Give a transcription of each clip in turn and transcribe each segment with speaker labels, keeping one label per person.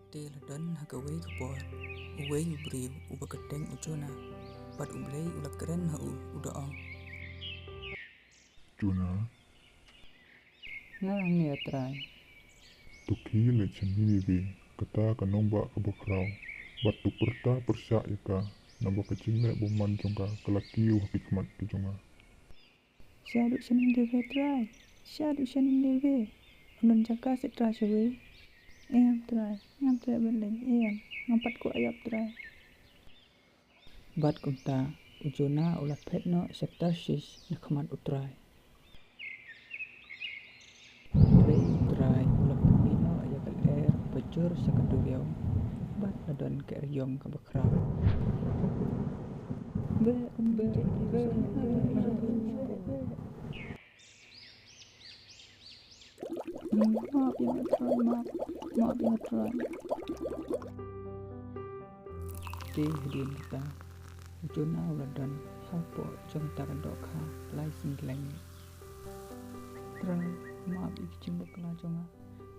Speaker 1: Teladon hagaway kapor, uway ubriw, ubagkateng uchona, pat ublay ulakren hau udaong.
Speaker 2: Juna,
Speaker 3: Nga niatray.
Speaker 2: tuki lecen bibi kata kanomba kabakraw, batu perta persyak yaka, naba kecime boman jongka kelaki hikmat kejonga.
Speaker 3: Syaduk shaning deve try. Syaduk shaning deve. Unun jaka sitra shawe. Ngam try beleng. Ngampat ko ayap try.
Speaker 1: Bat kunta, ujona ulat petno sektarsis nakhamat utray. Utray utray ulat pemino ayakal pecur sakaduriyaw, bat ladon keeryong kabakraw.
Speaker 3: Be. Maaf yang try, maaf yang try.
Speaker 1: Ti hidin kita, ujona uladon hapo jong taradokha lai singkleng.
Speaker 3: Try, maaf ikichimbak la jonga.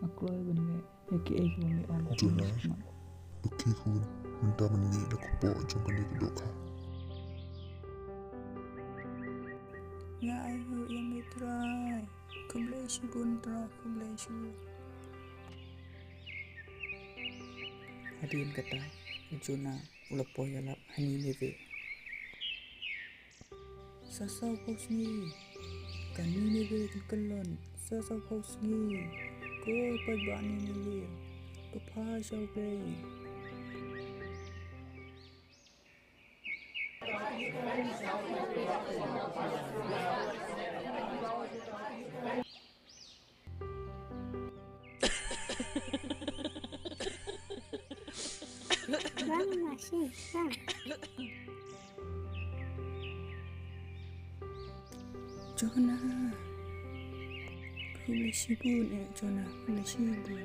Speaker 3: Makroy bunwe, yaki bunwe on.
Speaker 2: Juna, tuki kun, minta mengi nakupo jongka ni kedokha.
Speaker 1: Ya ayo yang try, kublai shibun try, kublai shibun. Hadin kata, ujona ulapo yalap hani leve. Sasau pausni, kani leve kelon, sasau pausni, ko pagani leve, kepa shau play. Jona, kublai shibun Jona, kublai shibun.